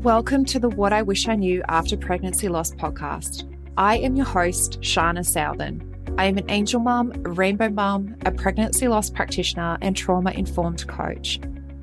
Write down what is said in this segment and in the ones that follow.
Welcome to the What I Wish I Knew After Pregnancy Loss podcast. I am your host, Sharna Southan. I am an angel mum, a rainbow mum, a pregnancy loss practitioner, and trauma-informed coach.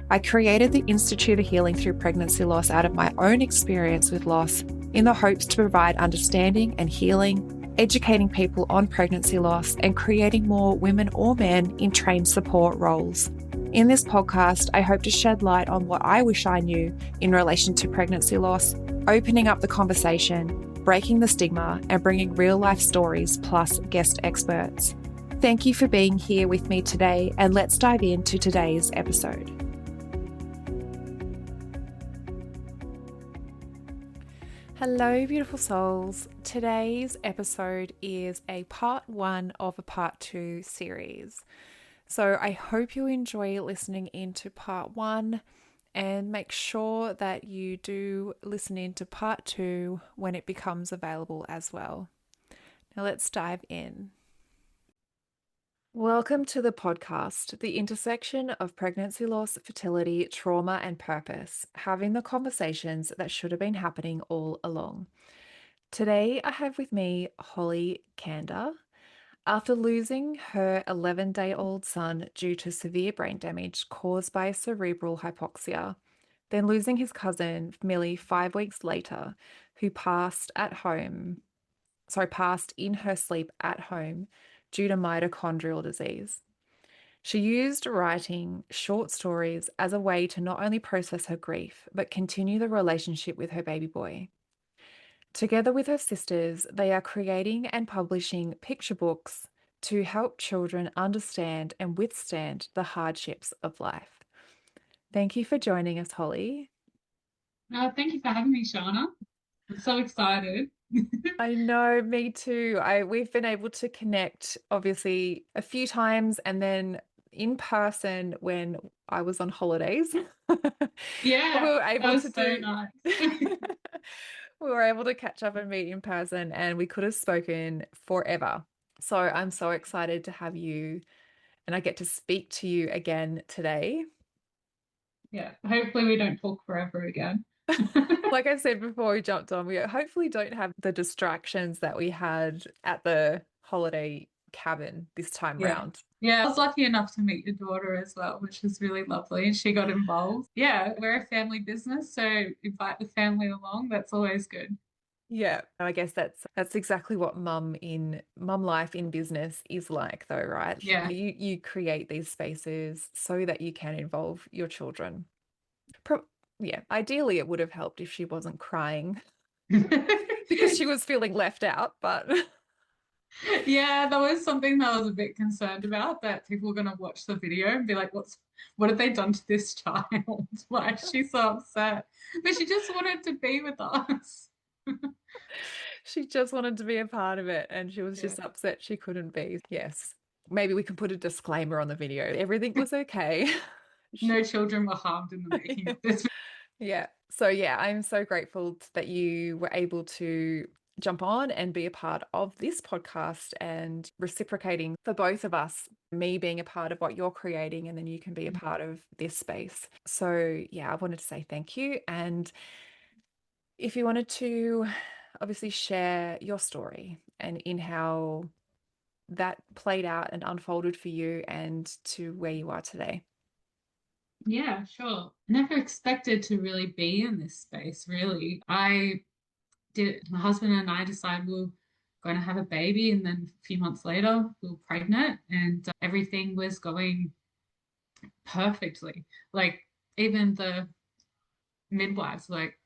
I created the Institute of Healing Through Pregnancy Loss out of my own experience with loss in the hopes to provide understanding and healing, educating people on pregnancy loss, and creating more women or men in trained support roles. In this podcast, I hope to shed light on what I wish I knew in relation to pregnancy loss, opening up the conversation, breaking the stigma, and bringing real-life stories plus guest experts. Thank you for being here with me today, and let's dive into today's episode. Hello, beautiful souls. Today's episode is a part 1 of a part 2 series. So I hope you enjoy listening into part 1 and make sure that you do listen into part 2 when it becomes available as well. Now let's dive in. Welcome to the podcast, the intersection of pregnancy loss, fertility, trauma, and purpose, having the conversations that should have been happening all along. Today I have with me Holly Canda. After losing her 11-day-old son due to severe brain damage caused by cerebral hypoxia, then losing his cousin, Millie, 5 weeks later, who passed in her sleep at home due to mitochondrial disease. She used writing short stories as a way to not only process her grief, but continue the relationship with her baby boy. Together with her sisters, they are creating and publishing picture books to help children understand and withstand the hardships of life. Thank you for joining us, Holly. Thank you for having me, Sharna. I'm so excited. I know, me too. We've been able to connect, obviously, a few times, and then in person when I was on holidays. Yeah, we were able that was to so do. nice. We were able to catch up and meet in person, and we could have spoken forever. So I'm so excited to have you, and I get to speak to you again today. Yeah, hopefully we don't talk forever again. Like I said before we jumped on, we hopefully don't have the distractions that we had at the holiday cabin this time round. Yeah, I was lucky enough to meet your daughter as well, which was really lovely. And she got involved. Yeah, we're a family business, so invite the family along. That's always good. Yeah, I guess that's exactly what mum life in business is like, though, right? Yeah. You create these spaces so that you can involve your children. Yeah, ideally it would have helped if she wasn't crying because she was feeling left out, but Yeah, that was something that I was a bit concerned about, that people were going to watch the video and be like, what have they done to this child? Why is she so upset? But she just wanted to be with us. she just wanted to be a part of it, and she was just upset she couldn't be. Yes. Maybe we can put a disclaimer on the video. Everything was okay. No children were harmed in the making of this. Yeah. So yeah, I'm so grateful that you were able to jump on and be a part of this podcast and reciprocating for both of us, me being a part of what you're creating, and then you can be a part of this space. So yeah, I wanted to say thank you. And if you wanted to obviously share your story and in how that played out and unfolded for you and to where you are today. Yeah, sure. Never expected to really be in this space, really. My husband and I decided we were going to have a baby, and then a few months later, we were pregnant, and everything was going perfectly. Like, even the midwives were like,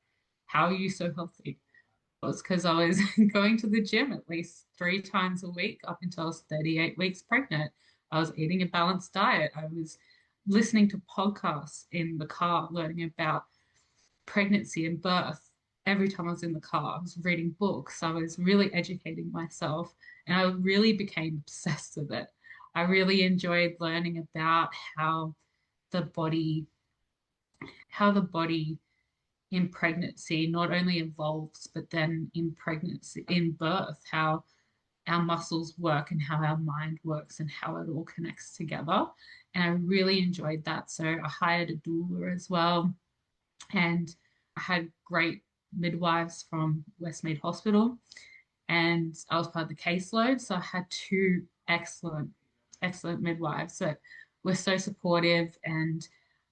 how are you so healthy? It was because I was going to the gym at least 3 times a week up until I was 38 weeks pregnant. I was eating a balanced diet. I was listening to podcasts in the car, learning about pregnancy and birth. Every time I was in the car, I was reading books. I was really educating myself, and I really became obsessed with it. I really enjoyed learning about the body, how the body in pregnancy not only evolves, but then in pregnancy, in birth, how our muscles work and how our mind works and how it all connects together. And I really enjoyed that. So I hired a doula as well. And I had great midwives from Westmead Hospital, and I was part of the caseload. So I had two excellent midwives that were so supportive, and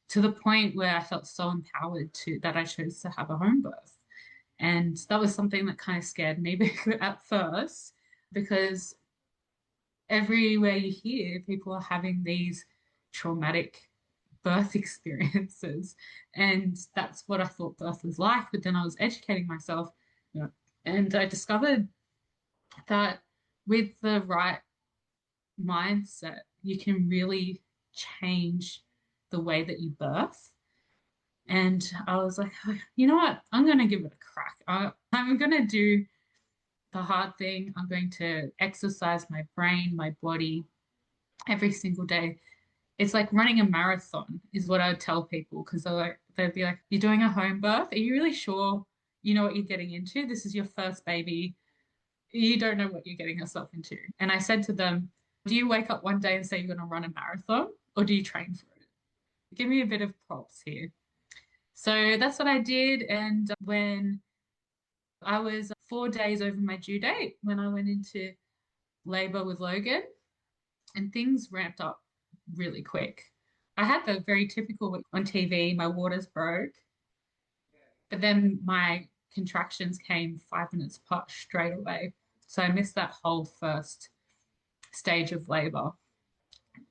to the point where I felt so empowered to that I chose to have a home birth. And that was something that kind of scared me at first, because everywhere you hear, people are having these traumatic birth experiences. And that's what I thought birth was like. But then I was educating myself, you know, and I discovered that with the right mindset, you can really change the way that you birth. And I was like, "Oh, you know what? I'm going to give it a crack. I'm going to do the hard thing. I'm going to exercise my brain, my body every single day. It's like running a marathon, is what I would tell people, because they'd be like, "You're doing a home birth? Are you really sure you know what you're getting into? This is your first baby. You don't know what you're getting yourself into." And I said to them, "Do you wake up one day and say you're going to run a marathon, or do you train for it? Give me a bit of props here." So that's what I did. And when I was 4 days over my due date, when I went into labor with Logan, and things ramped up really quick. I had the very typical on TV, my waters broke, but then my contractions came 5 minutes apart straight away. So I missed that whole first stage of labor.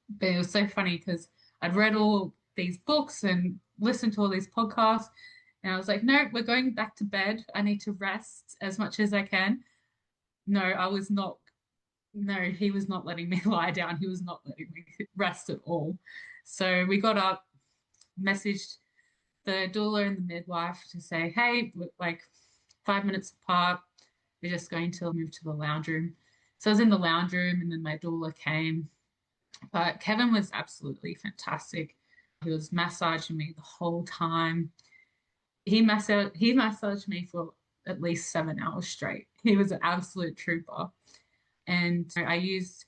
But it was so funny because I'd read all these books and listened to all these podcasts, and I was like, "No, we're going back to bed. I need to rest as much as I can." No, I was not. No, he was not letting me lie down. He was not letting me rest at all. So we got up, messaged the doula and the midwife to say, "Hey, we're like 5 minutes apart. We're just going to move to the lounge room." So I was in the lounge room, and then my doula came. But Kevin was absolutely fantastic. He was massaging me the whole time. He massaged me for at least 7 hours straight. He was an absolute trooper. And I used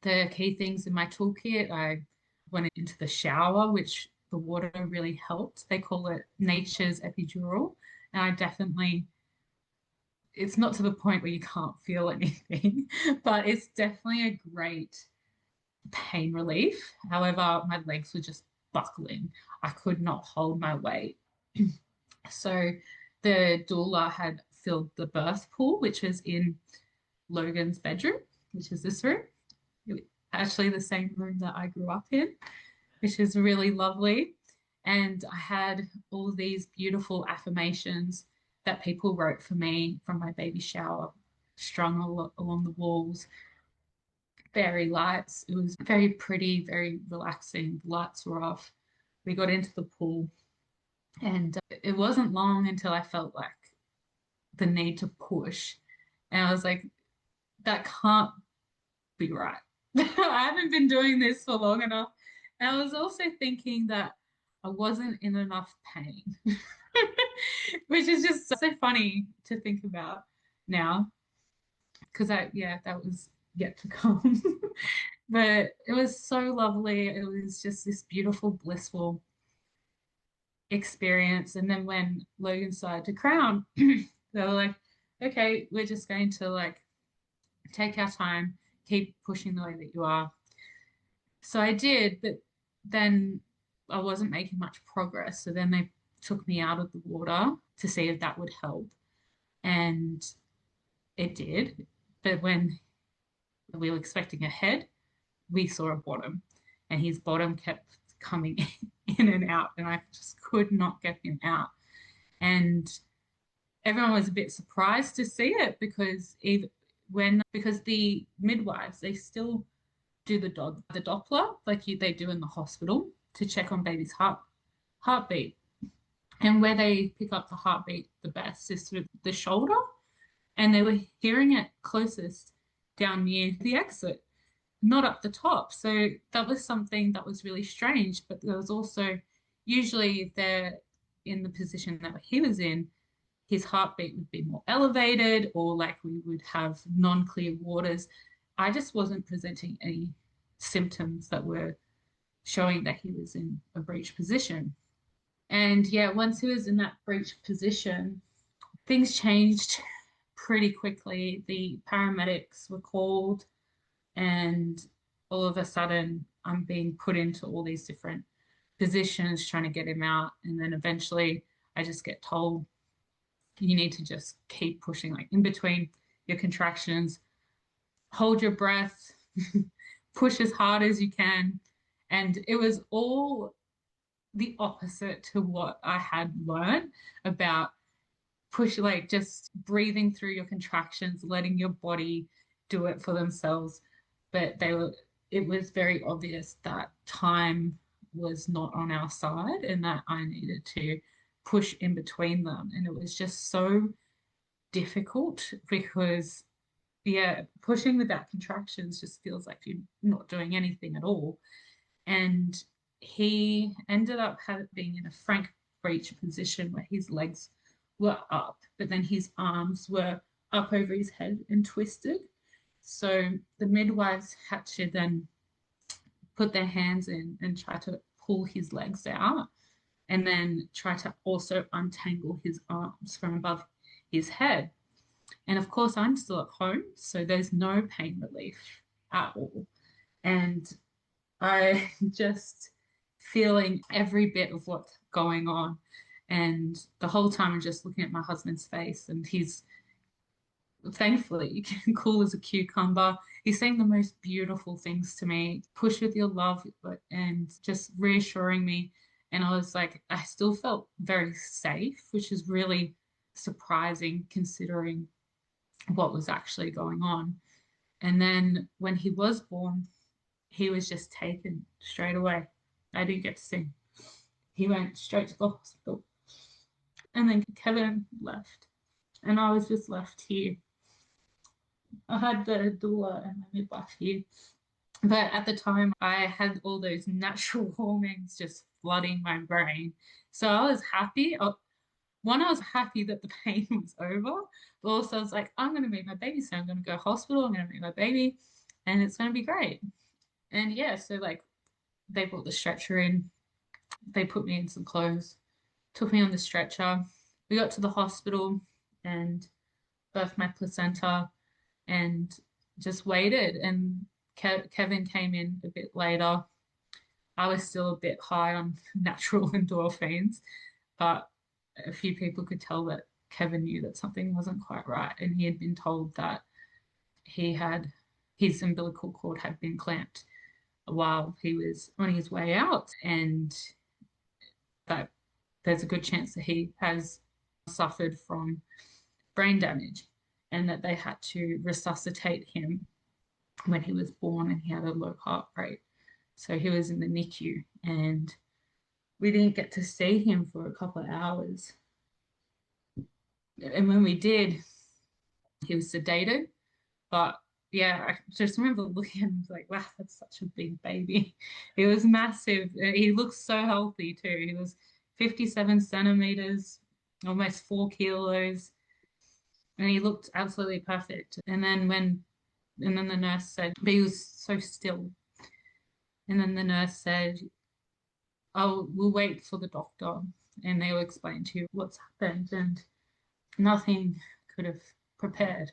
the key things in my toolkit. I went into the shower, which the water really helped. They call it nature's epidural. And I definitely, it's not to the point where you can't feel anything, but it's definitely a great pain relief. However, my legs were just buckling. I could not hold my weight. So the doula had filled the birth pool, which was in Logan's bedroom, which is this room. Actually, the same room that I grew up in, which is really lovely. And I had all these beautiful affirmations that people wrote for me from my baby shower strung along the walls. Fairy lights. It was very pretty, very relaxing. The lights were off. We got into the pool, and it wasn't long until I felt like the need to push. And I was like, that can't be right. I haven't been doing this for long enough. And I was also thinking that I wasn't in enough pain, which is just so funny to think about now, because that was yet to come. But it was so lovely. It was just this beautiful, blissful experience. And then when Logan started to crown, they were like, "Okay, we're just going to like take our time, keep pushing the way that you are." So I did, but then I wasn't making much progress. So then they took me out of the water to see if that would help. And it did. But when we were expecting a head, we saw a bottom, and his bottom kept coming in and out, and I just could not get him out. And everyone was a bit surprised to see it, because the midwives, they still do the Doppler like they do in the hospital to check on baby's heartbeat. And where they pick up the heartbeat the best is through the shoulder, and they were hearing it closest down near the exit, not up the top. So that was something that was really strange. But there was also, usually if they're in the position that he was in, his heartbeat would be more elevated, or like we would have non-clear waters. I just wasn't presenting any symptoms that were showing that he was in a breech position. And yeah, once he was in that breech position, things changed pretty quickly. The paramedics were called, and all of a sudden, I'm being put into all these different positions trying to get him out. And then eventually, I just get told, you need to just keep pushing, like in between your contractions, hold your breath, push as hard as you can. And it was all the opposite to what I had learned about push, like just breathing through your contractions, letting your body do it for themselves. But it was very obvious that time was not on our side and that I needed to push in between them. And it was just so difficult because, yeah, pushing without contractions just feels like you're not doing anything at all. And he ended up being in a frank breech position where his legs were up, but then his arms were up over his head and twisted. So the midwives had to then put their hands in and try to pull his legs out and then try to also untangle his arms from above his head. And of course, I'm still at home, so there's no pain relief at all. And I just feeling every bit of what's going on. And the whole time I'm just looking at my husband's face, and he's thankfully cool as a cucumber. He's saying the most beautiful things to me, push with your love, and just reassuring me. And I was like, I still felt very safe, which is really surprising considering what was actually going on. And then when he was born, he was just taken straight away. I didn't get to see him. He went straight to the hospital. And then Kevin left. And I was just left here. I had the doula and the midwife here. But at the time, I had all those natural hormones just flooding my brain. So I was happy. One, I was happy that the pain was over, but also I was like, I'm going to meet my baby. So I'm going to go to hospital. I'm going to meet my baby, and it's going to be great. And yeah, so like they brought the stretcher in. They put me in some clothes, took me on the stretcher. We got to the hospital and birthed my placenta and just waited. And Kevin came in a bit later. I was still a bit high on natural endorphins, but a few people could tell that Kevin knew that something wasn't quite right. And he had been told that he had his umbilical cord had been clamped while he was on his way out, and that there's a good chance that he has suffered from brain damage and that they had to resuscitate him when he was born and he had a low heart rate. So he was in the NICU and we didn't get to see him for a couple of hours. And when we did, he was sedated. But yeah, I just remember looking at him like, wow, that's such a big baby. He was massive. He looks so healthy too. He was 57 centimeters, almost 4 kilos, and he looked absolutely perfect. And then the nurse said, but he was so still. And then the nurse said, oh, we'll wait for the doctor and they'll explain to you what's happened. And nothing could have prepared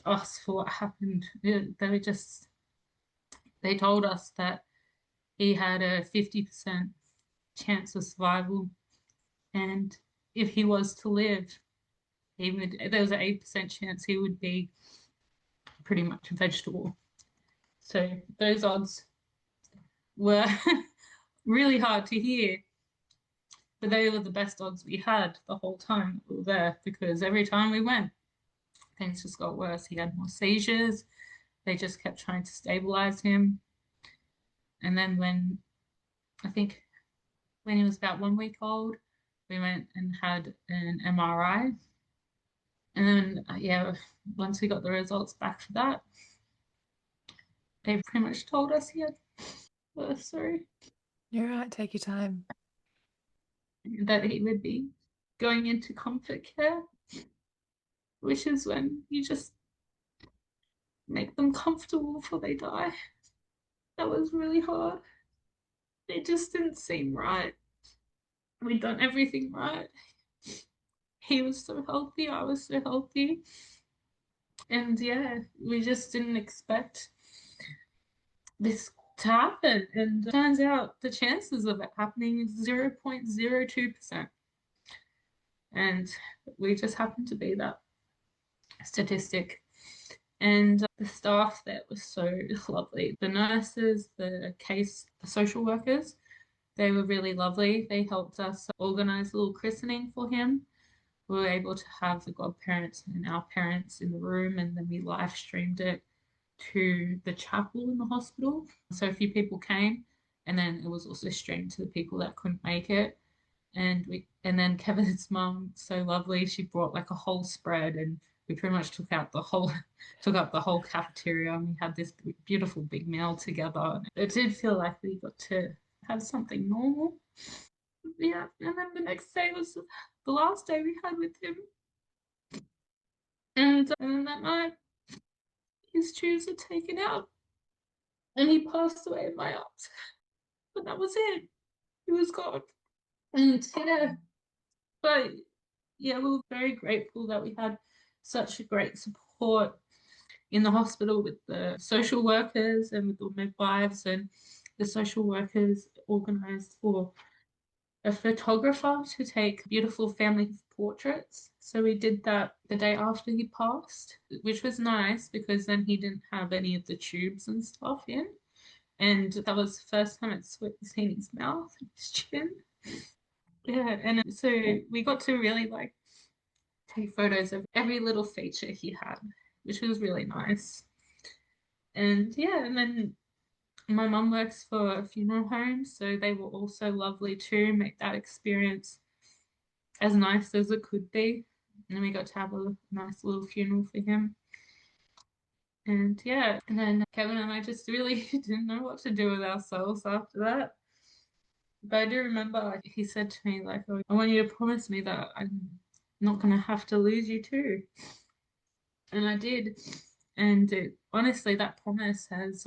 us for what happened. They told us that he had a 50% chance of survival. And if he was to live, there was an 8% chance he would be pretty much a vegetable. So those odds were really hard to hear, but they were the best odds we had the whole time we were there because every time we went, things just got worse. He had more seizures. They just kept trying to stabilize him. And then I think when he was about 1 week old, we went and had an MRI. And then, yeah, once we got the results back for that, they pretty much told us he had, sorry, You're right, take your time. that he would be going into comfort care, which is when you just make them comfortable before they die. That was really hard. It just didn't seem right. we'd done everything right. He was so healthy, I was so healthy. And yeah, we just didn't expect this to happen. And it turns out the chances of it happening is 0.02%. And we just happened to be that statistic. And the staff there was so lovely. The nurses, the social workers, they were really lovely. They helped us organize a little christening for him. We were able to have the godparents and our parents in the room, and then we live streamed it to the chapel in the hospital. So a few people came, and then it was also streamed to the people that couldn't make it. And then Kevin's mum, so lovely, she brought like a whole spread, and we pretty much took up the whole cafeteria, and we had this beautiful big meal together. It did feel like we got to have something normal. Yeah, and then the next day was the last day we had with him. And then that night, his tubes were taken out, and he passed away in my arms. But that was it. He was gone. And yeah, but yeah, we were very grateful that we had such a great support in the hospital with the social workers and with the midwives, and the social workers organized for a photographer to take beautiful family portraits. So we did that the day after he passed, which was nice because then he didn't have any of the tubes and stuff in. And that was the first time I'd seen his mouth and his chin. Yeah, and so we got to really like take photos of every little feature he had, which was really nice. And yeah, and then my mum works for a funeral home, so they were also lovely too, make that experience as nice as it could be. And we got to have a nice little funeral for him. And yeah, and then Kevin and I just really didn't know what to do with ourselves after that. But I do remember he said to me, like, oh, I want you to promise me that I'm not going to have to lose you too. And I did. And honestly, that promise has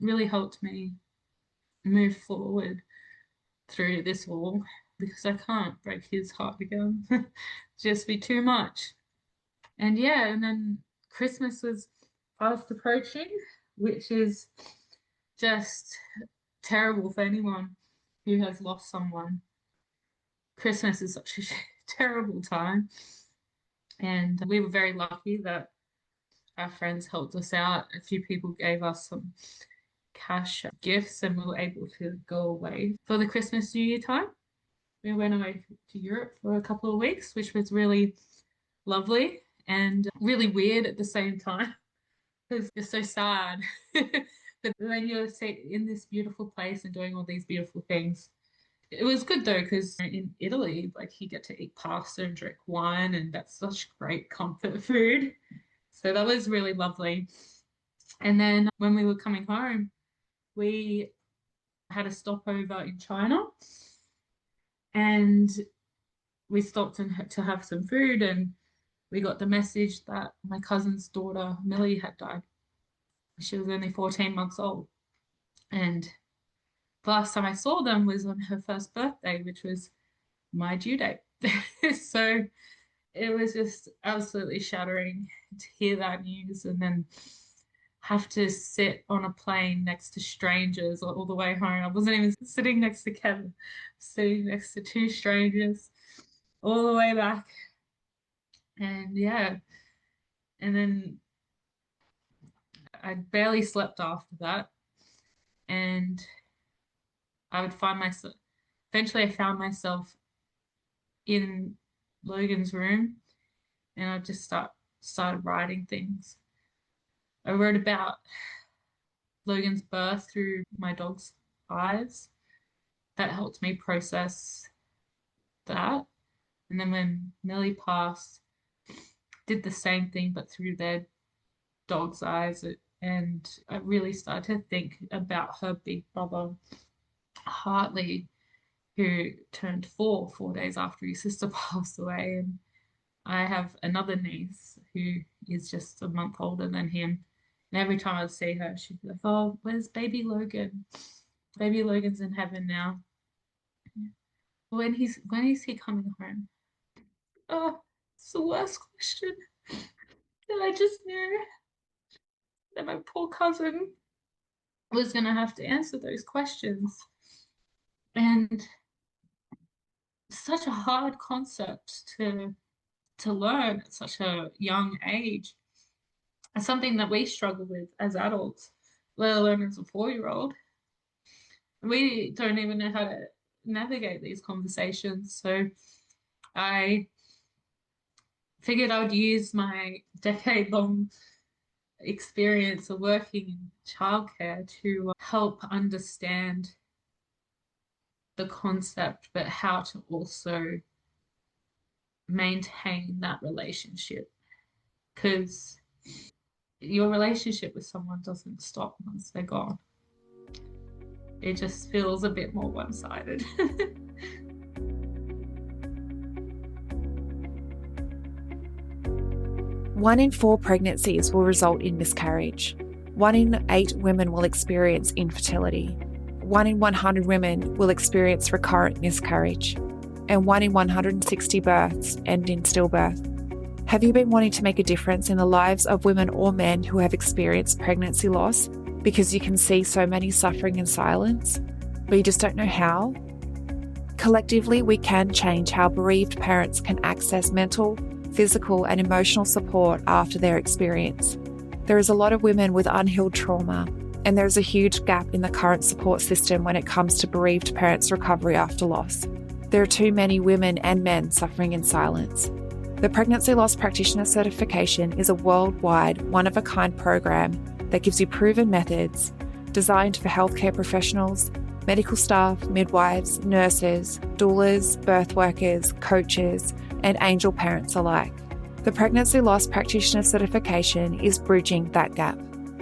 really helped me move forward through this all because I can't break his heart again. Just be too much. And yeah, and then Christmas was fast approaching, which is just terrible for anyone who has lost someone. Christmas is such a terrible time. And we were very lucky that our friends helped us out. A few people gave us some cash gifts, and we were able to go away for the Christmas New Year time. We went away to Europe for a couple of weeks, which was really lovely and really weird at the same time because you're so sad. But then you're in this beautiful place and doing all these beautiful things. It was good though, because in Italy, like you get to eat pasta and drink wine, and that's such great comfort food. So that was really lovely. And then when we were coming home, we had a stopover in China, and we stopped to have some food, and we got the message that my cousin's daughter, Millie, had died. She was only 14 months old. And the last time I saw them was on her first birthday, which was my due date. So it was just absolutely shattering to hear that news and then have to sit on a plane next to strangers all the way home. I wasn't even sitting next to Kevin, sitting next to two strangers all the way back. And yeah, and then I barely slept after that. And I would find myself, eventually, I found myself in Logan's room, and I just started writing things. I wrote about Logan's birth through my dog's eyes. That helped me process that. And then when Millie passed, did the same thing but through their dog's eyes. And I really started to think about her big brother, Hartley, who turned 4 days after his sister passed away. And I have another niece who is just a month older than him. And every time I'd see her, she'd be like, oh, where's baby Logan? Baby Logan's in heaven now. when is he coming home? Oh, it's the worst question. And I just knew that my poor cousin was going to have to answer those questions. And such a hard concept to learn at such a young age. It's something that we struggle with as adults, let alone as a 4-year-old. We don't even know how to navigate these conversations. So I figured I would use my decade-long experience of working in childcare to help understand the concept, but how to also maintain that relationship. Because your relationship with someone doesn't stop once they're gone. It just feels a bit more one-sided. 1 in 4 pregnancies will result in miscarriage. 1 in 8 women will experience infertility. 1 in 100 women will experience recurrent miscarriage. And 1 in 160 births end in stillbirth. Have you been wanting to make a difference in the lives of women or men who have experienced pregnancy loss because you can see so many suffering in silence, but you just don't know how? Collectively, we can change how bereaved parents can access mental, physical, and emotional support after their experience. There is a lot of women with unhealed trauma, and there is a huge gap in the current support system when it comes to bereaved parents' recovery after loss. There are too many women and men suffering in silence. The Pregnancy Loss Practitioner Certification is a worldwide, one-of-a-kind program that gives you proven methods designed for healthcare professionals, medical staff, midwives, nurses, doulas, birth workers, coaches, and angel parents alike. The Pregnancy Loss Practitioner Certification is bridging that gap.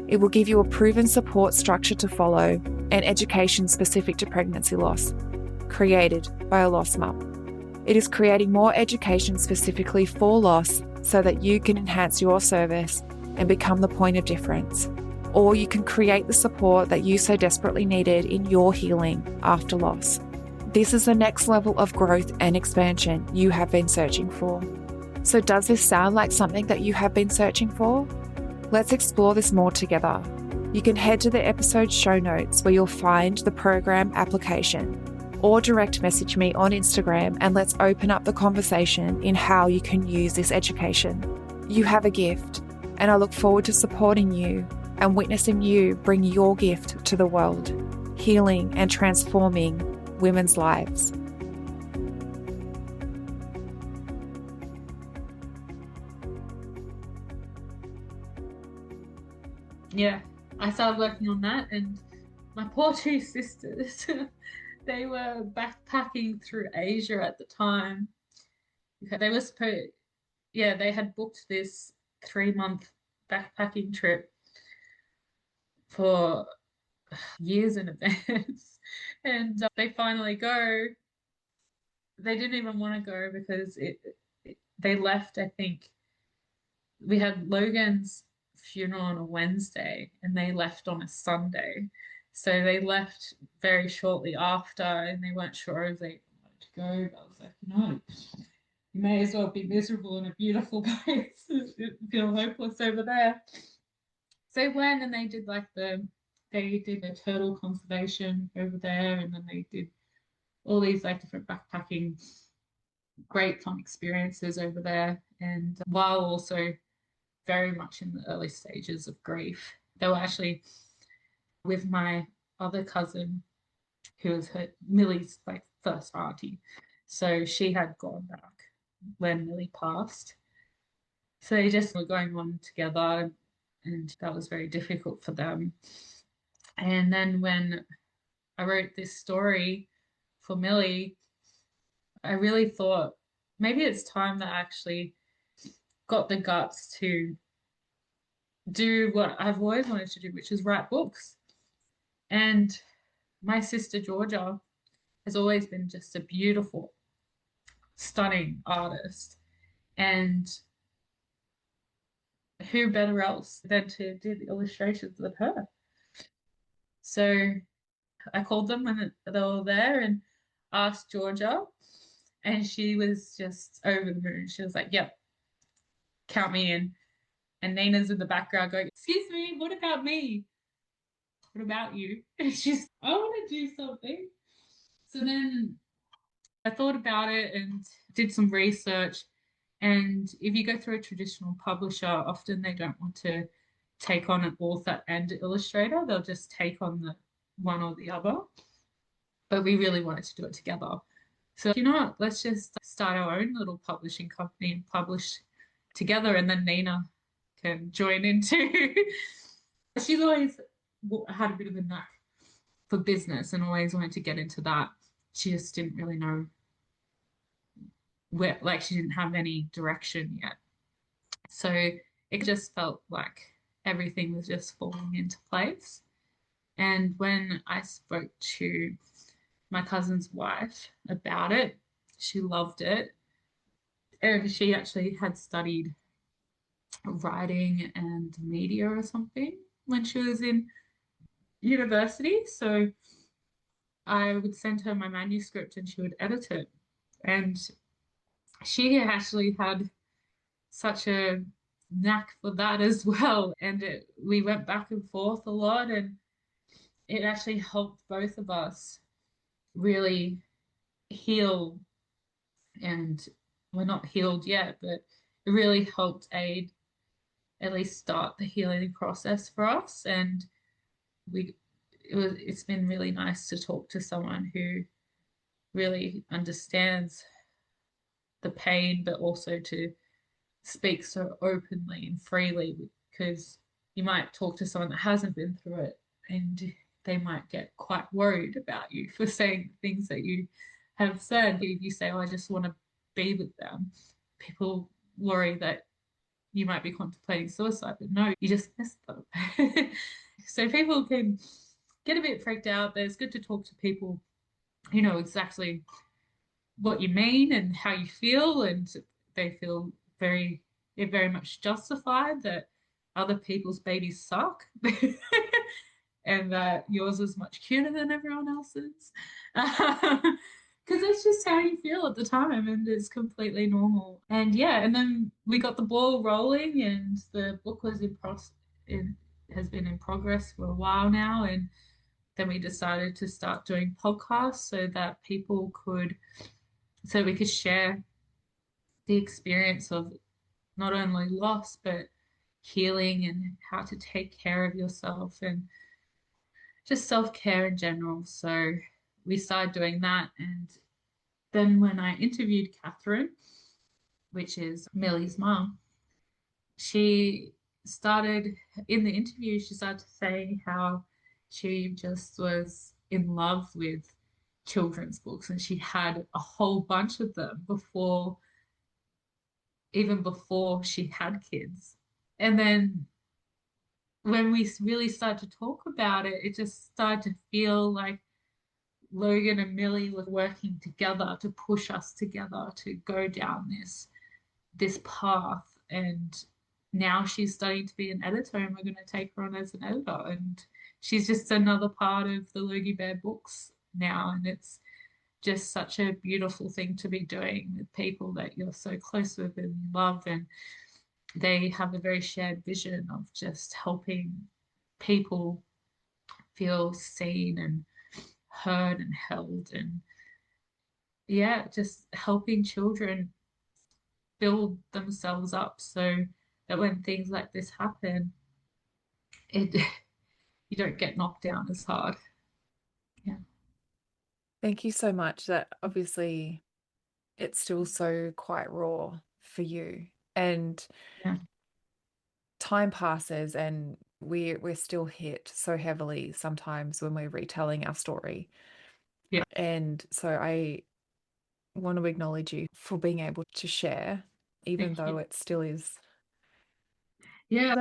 It will give you a proven support structure to follow and education specific to pregnancy loss, created by a lost mum. It is creating more education specifically for loss so that you can enhance your service and become the point of difference. Or you can create the support that you so desperately needed in your healing after loss. This is the next level of growth and expansion you have been searching for. So does this sound like something that you have been searching for? Let's explore this more together. You can head to the episode show notes where you'll find the program application, or direct message me on Instagram and let's open up the conversation in how you can use this education. You have a gift, and I look forward to supporting you and witnessing you bring your gift to the world, healing and transforming women's lives. Yeah, I started working on that, and my poor 2 sisters, they were backpacking through Asia at the time. They were they had booked this 3-month backpacking trip for years in advance. And they finally go. They didn't even want to go because they left, I think. We had Logan's funeral on a Wednesday and they left on a Sunday. So they left very shortly after and they weren't sure if they wanted to go. But I was like, no, you may as well be miserable in a beautiful place. Feel hopeless over there. So they went and they did a turtle conservation over there, and then they did all these like different backpacking, great fun experiences over there. And while also very much in the early stages of grief, they were actually with my other cousin, who was Millie's like first auntie. So she had gone back when Millie passed. So they just were going on together, and that was very difficult for them. And then when I wrote this story for Millie, I really thought maybe it's time that I actually got the guts to do what I've always wanted to do, which is write books. And my sister Georgia has always been just a beautiful, stunning artist. And who better else than to do the illustrations than her? So I called them when they were there, and asked Georgia, and she was just over the moon. She was like, "Yep, count me in." And Nina's in the background going, "Excuse me, what about me? What about you?" And she's, "I want to do something." So then I thought about it and did some research. And if you go through a traditional publisher, often they don't want to take on an author and illustrator. They'll just take on the one or the other. But we really wanted to do it together. So, you know what? Let's just start our own little publishing company and publish together. And then Nina can join in too. She's always had a bit of a knack for business and always wanted to get into that. She just didn't really know where, like, she didn't have any direction yet. So it just felt like everything was just falling into place. And when I spoke to my cousin's wife about it, she loved it. And she actually had studied writing and media or something when she was in university. So I would send her my manuscript and she would edit it. And she actually had such a knack for that as well. And we went back and forth a lot, and it actually helped both of us really heal. And we're not healed yet, but it really helped aid, at least start the healing process for us. And it's been really nice to talk to someone who really understands the pain, but also to speak so openly and freely, because you might talk to someone that hasn't been through it and they might get quite worried about you for saying things that you have said. If you say, "Oh, I just want to be with them," people worry that you might be contemplating suicide, but no, you just miss them. So people can get a bit freaked out, but it's good to talk to people who know exactly what you mean and how you feel, and they feel very much justified that other people's babies suck and that yours is much cuter than everyone else's. Because that's just how you feel at the time, and it's completely normal. And yeah, and then we got the ball rolling, and the book was it has been in progress for a while now. And then we decided to start doing podcasts so we could share the experience of not only loss but healing and how to take care of yourself and just self-care in general. So we started doing that. And then when I interviewed Catherine, which is Millie's mom, she started in the interview, she started to say how she just was in love with children's books, and she had a whole bunch of them even before she had kids. And then when we really started to talk about it, it just started to feel like Logan and Millie were working together to push us together to go down this path. And now she's studying to be an editor, and we're going to take her on as an editor. And she's just another part of the Logie Bear books now. And it's just such a beautiful thing to be doing with people that you're so close with and you love. And they have a very shared vision of just helping people feel seen and heard and held. And yeah, just helping children build themselves up so that when things like this happen, it you don't get knocked down as hard. Yeah. Thank you so much. That obviously it's still so quite raw for you. And Yeah. time passes and we're still hit so heavily sometimes when we're retelling our story. Yeah. And so I want to acknowledge you for being able to share, even Thank though you. it still is. Yeah,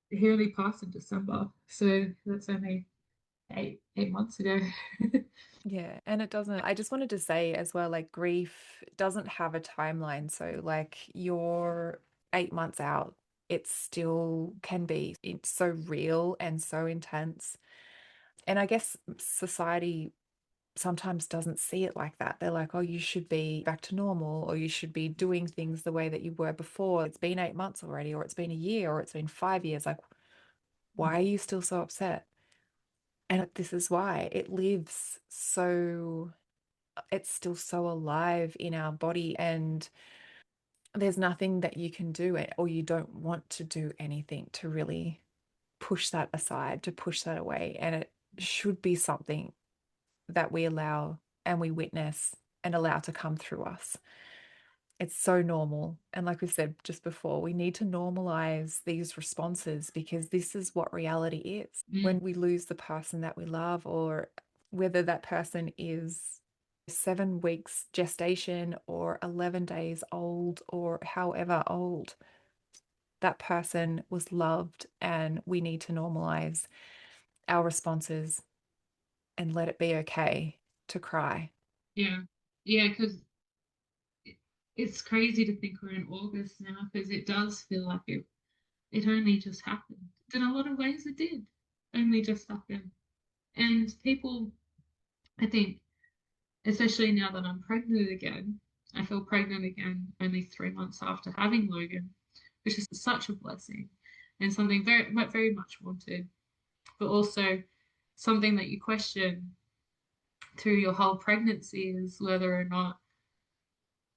he only passed in December, so that's only eight months ago. Yeah. And it doesn't, I just wanted to say as well, like grief doesn't have a timeline. So like you're 8 months out, it still can be, it's so real and so intense. And I guess society sometimes doesn't see it like that. They're like, oh, you should be back to normal, or you should be doing things the way that you were before. It's been 8 months already, or it's been a year, or it's been 5 years. Like, why are you still so upset? And this is why it lives so, it's still so alive in our body. And there's nothing that you can do, or you don't want to do anything to really push that aside, to push that away. And it should be something that we allow and we witness and allow to come through us. It's so normal. And like we said just before, we need to normalize these responses because this is what reality is. When Mm. we lose the person that we love, or whether that person is 7 weeks gestation or 11 days old or however old, that person was loved, and we need to normalize our responses and let it be okay to cry. Yeah. Yeah, because it's crazy to think we're in August now because it does feel like it only just happened. In a lot of ways, it did only just happen. And people, I think, especially now that I'm pregnant again, I feel pregnant again only 3 months after having Logan, which is such a blessing and something very much wanted, but also something that you question through your whole pregnancy is whether or not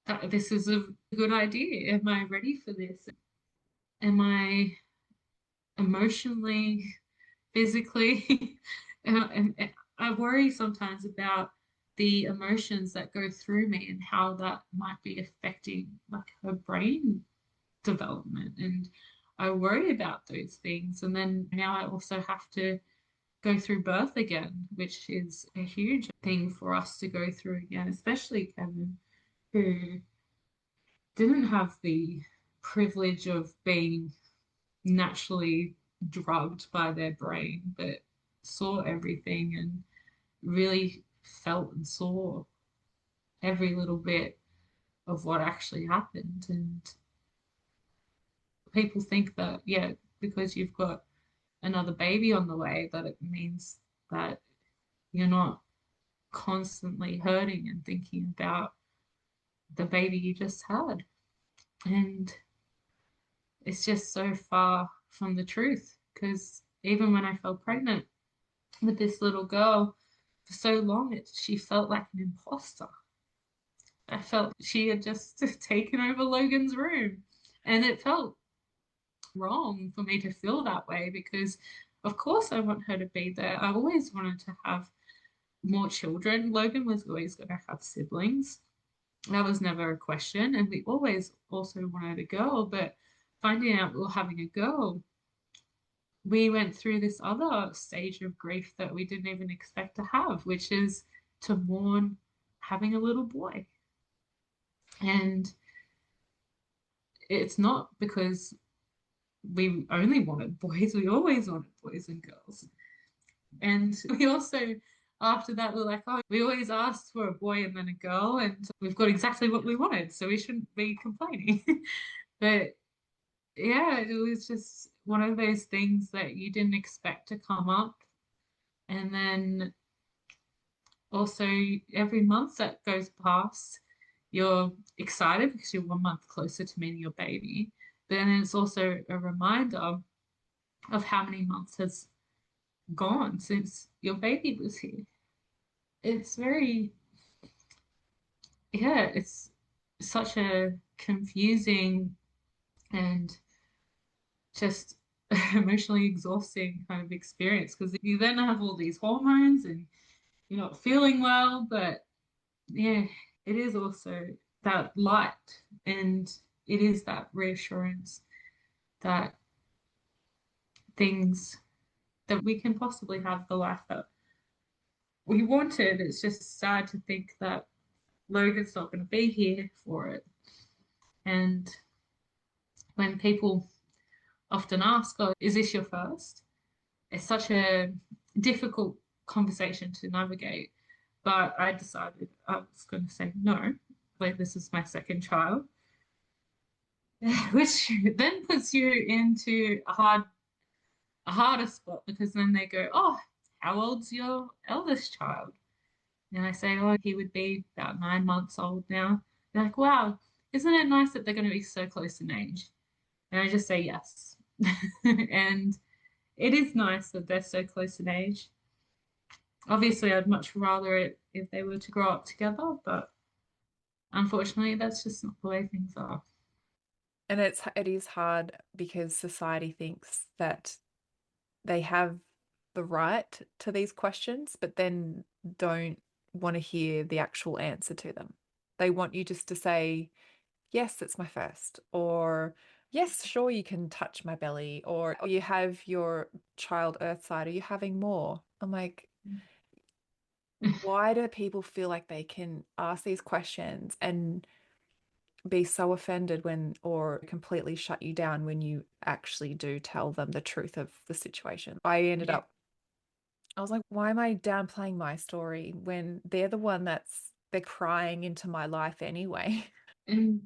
that this is a good idea. Am I ready for this? Am I emotionally, physically? And I worry sometimes about the emotions that go through me and how that might be affecting like her brain development. And I worry about those things. And then now I also have to go through birth again, which is a huge thing for us to go through again, especially Kevin, who didn't have the privilege of being naturally drugged by their brain, but saw everything and really felt and saw every little bit of what actually happened. And people think that, yeah, because you've got another baby on the way, that it means that you're not constantly hurting and thinking about the baby you just had. And it's just so far from the truth because even when I fell pregnant with this little girl, for so long she felt like an imposter. I felt she had just taken over Logan's room. And it felt wrong for me to feel that way because, of course, I want her to be there. I always wanted to have more children. Logan was always going to have siblings. That was never a question. And we always also wanted a girl, but finding out we were having a girl, we went through this other stage of grief that we didn't even expect to have, which is to mourn having a little boy. And it's not because we only wanted boys, we always wanted boys and girls. And we also, after that, we're like, oh, we always asked for a boy and then a girl, and we've got exactly what we wanted, so we shouldn't be complaining. But yeah, it was just one of those things that you didn't expect to come up. And then also, every month that goes past, you're excited because you're 1 month closer to meeting your baby. But then it's also a reminder of how many months has gone since your baby was here. It's very, yeah, it's such a confusing and just emotionally exhausting kind of experience because you then have all these hormones and you're not feeling well, but yeah, it is also that light and it is that reassurance that things that we can possibly have the life that we wanted. It's just sad to think that Logan's not going to be here for it. And when people often ask, oh, is this your first? It's such a difficult conversation to navigate. But I decided I was going to say no, like this is my second child, which then puts you into a harder spot because then they go, oh, how old's your eldest child? And I say, oh, he would be about 9 months old now. They're like, wow, isn't it nice that they're going to be so close in age? And I just say yes. And it is nice that they're so close in age. Obviously, I'd much rather it if they were to grow up together, but unfortunately, that's just not the way things are. And it is hard because society thinks that they have the right to these questions, but then don't want to hear the actual answer to them. They want you just to say, yes, it's my first, or yes, sure, you can touch my belly, or you have your child earthside, are you having more? I'm like, why do people feel like they can ask these questions and be so offended when, or completely shut you down when you actually do tell them the truth of the situation? Yeah. I was like, why am I downplaying my story when they're the one they're crying into my life anyway? And,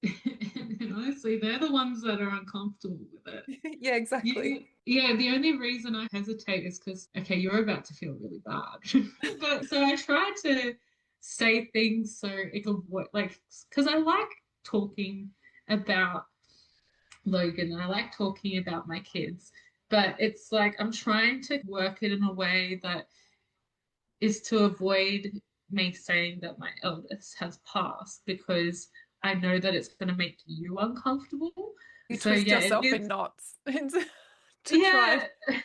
and honestly, they're the ones that are uncomfortable with it. Yeah, exactly. Yeah, yeah, the only reason I hesitate is because, okay, you're about to feel really bad. But so I try to say things so it can like, because I like talking about Logan, and I like talking about my kids, but it's like I'm trying to work it in a way that is to avoid me saying that my eldest has passed because I know that it's going to make you uncomfortable. You So twist yeah, it yourself in is. knots to try and Yeah,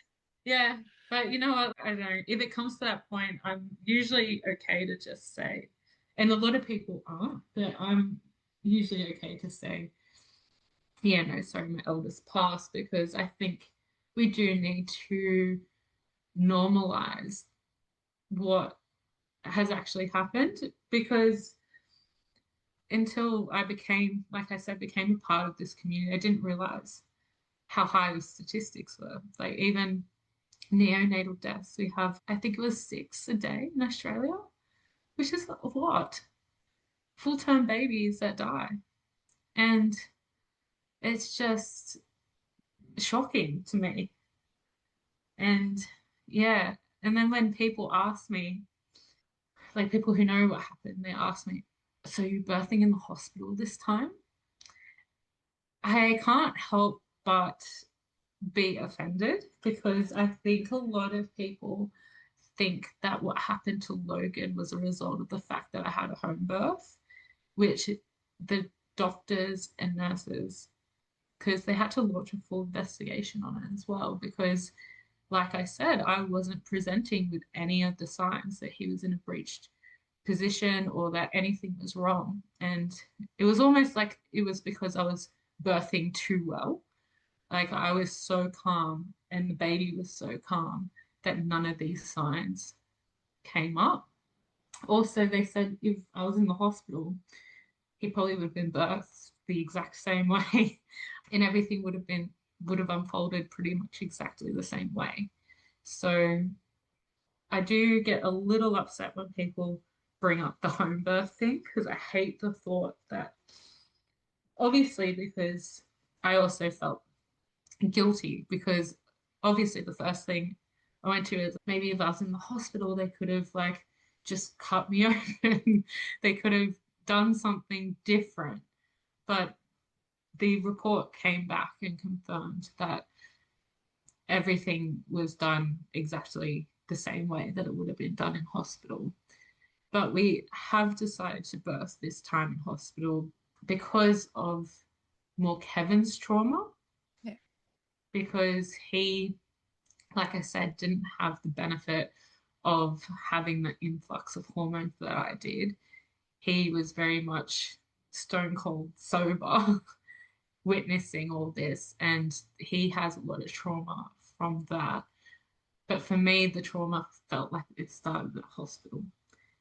yeah. But you know what? I don't know. If it comes to that point, I'm usually okay to just say, and a lot of people aren't, but I'm usually okay to say, yeah, no, sorry, my eldest passed because I think we do need to normalize what has actually happened because until I became, like I said, became a part of this community, I didn't realize how high the statistics were. Like even neonatal deaths, we have, I think it was 6 a day in Australia, which is a lot. Full-term babies that die. And it's just shocking to me. And yeah, and then when people ask me, like people who know what happened, they ask me, so you're birthing in the hospital this time? I can't help but be offended because I think a lot of people think that what happened to Logan was a result of the fact that I had a home birth, which the doctors and nurses, because they had to launch a full investigation on it as well, because like I said, I wasn't presenting with any of the signs that he was in a breached position or that anything was wrong. And it was almost like it was because I was birthing too well. Like I was so calm and the baby was so calm that none of these signs came up. Also, they said if I was in the hospital, he probably would have been birthed the exact same way and everything would have unfolded pretty much exactly the same way. So I do get a little upset when people bring up the home birth thing because I hate the thought that obviously because I also felt guilty because obviously the first thing I went to is maybe if I was in the hospital, they could have like just cut me open. They could have done something different. But the report came back and confirmed that everything was done exactly the same way that it would have been done in hospital. But we have decided to birth this time in hospital because of more Kevin's trauma, Yeah. because he, like I said, didn't have the benefit of having the influx of hormones that I did. He was very much stone cold sober, witnessing all this, and he has a lot of trauma from that. But for me, the trauma felt like it started at hospital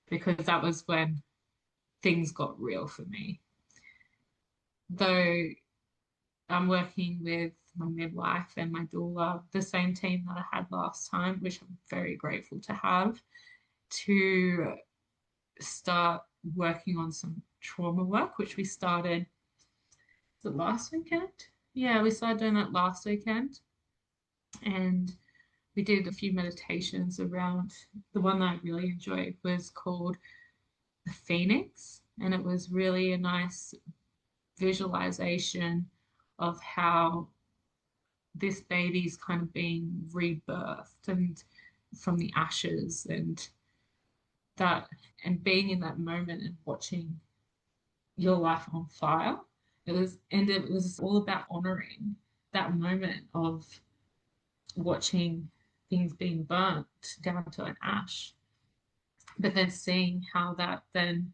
because that was when things got real for me. Though I'm working with my midwife and my doula, the same team that I had last time, which I'm very grateful to have, to start working on some trauma work, which we started the last weekend. Yeah, we started doing that last weekend. And we did a few meditations around. The one that I really enjoyed was called the Phoenix, and it was really a nice visualization of how this baby's kind of being rebirthed and from the ashes, and that, and being in that moment and watching your life on fire. It was all about honoring that moment of watching things being burnt down to an ash, but then seeing how that then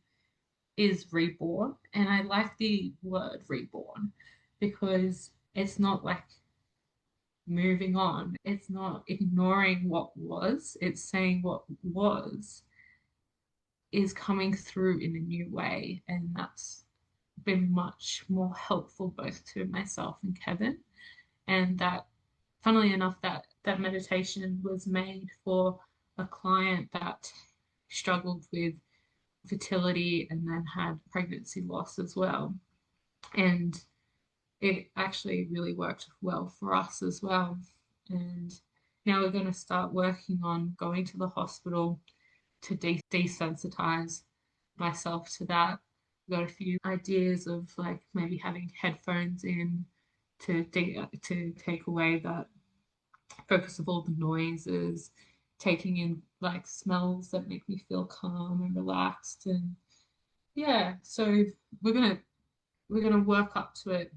is reborn. And I like the word reborn because it's not like moving on, it's not ignoring what was, it's saying what was is coming through in a new way. And that's been much more helpful both to myself and Kevin. And that, funnily enough, that meditation was made for a client that struggled with fertility and then had pregnancy loss as well. And it actually really worked well for us as well. And now we're going to start working on going to the hospital to desensitize myself to that. I've got a few ideas of like maybe having headphones in to take away that focus of all the noises, taking in like smells that make me feel calm and relaxed. And yeah, so we're gonna work up to it.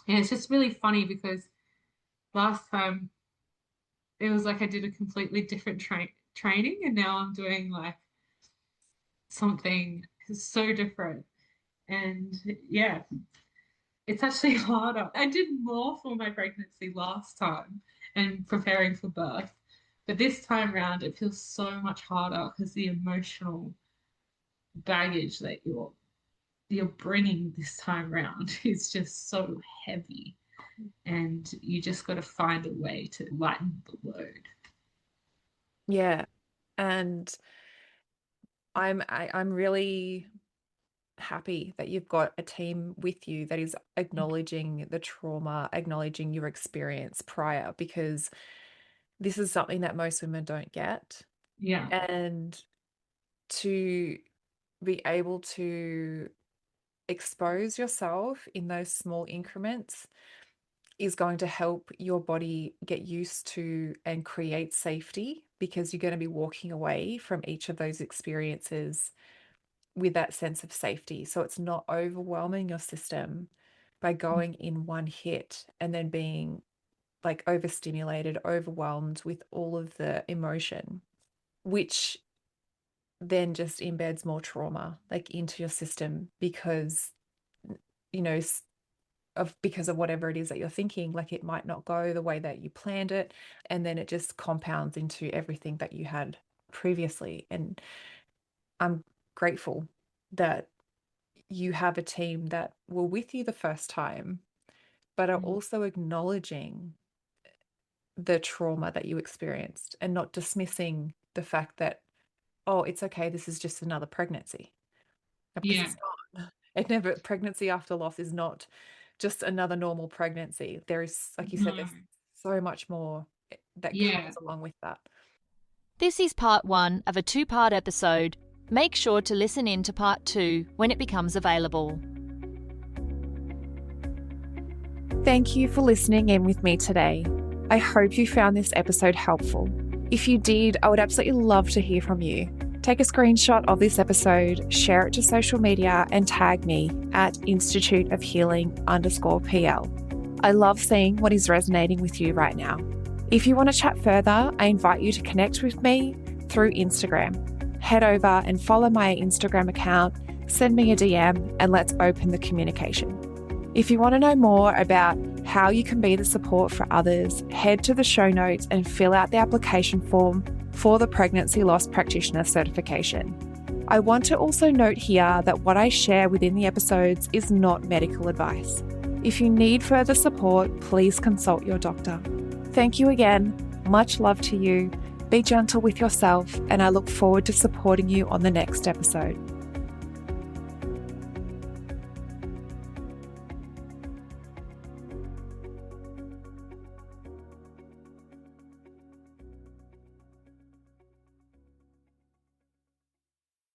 And it's just really funny because last time it was like I did a completely different training, and now I'm doing like something so different. And yeah, it's actually harder. I did more for my pregnancy last time and preparing for birth, but this time around it feels so much harder because the emotional baggage that you're bringing this time around is just so heavy, and you just got to find a way to lighten the load. Yeah. And I'm really happy that you've got a team with you that is acknowledging the trauma, acknowledging your experience prior, because this is something that most women don't get. Yeah. And to be able to expose yourself in those small increments is going to help your body get used to and create safety, because you're going to be walking away from each of those experiences with that sense of safety. So it's not overwhelming your system by going in one hit and then being like overstimulated, overwhelmed with all of the emotion, which then just embeds more trauma like into your system because, you know, because of whatever it is that you're thinking, like it might not go the way that you planned it. And then it just compounds into everything that you had previously. And I'm grateful that you have a team that were with you the first time, but are also acknowledging the trauma that you experienced and not dismissing the fact that, oh, it's okay, this is just another pregnancy. Because Yeah. it's not. Pregnancy after loss is not just another normal pregnancy. There is, like you said, No. there's so much more that Yeah. comes along with that. This is part 1 of a 2-part episode. Make sure to listen in to part 2 when it becomes available. Thank you for listening in with me today. I hope you found this episode helpful. If you did, I would absolutely love to hear from you. Take a screenshot of this episode, share it to social media, and tag me at Institute of Healing _PL. I love seeing what is resonating with you right now. If you want to chat further, I invite you to connect with me through Instagram. Head over and follow my Instagram account, send me a DM, and let's open the communication. If you want to know more about how you can be the support for others, head to the show notes and fill out the application form for the Pregnancy Loss Practitioner certification. I want to also note here that what I share within the episodes is not medical advice. If you need further support, please consult your doctor. Thank you again. Much love to you. Be gentle with yourself, and I look forward to supporting you on the next episode.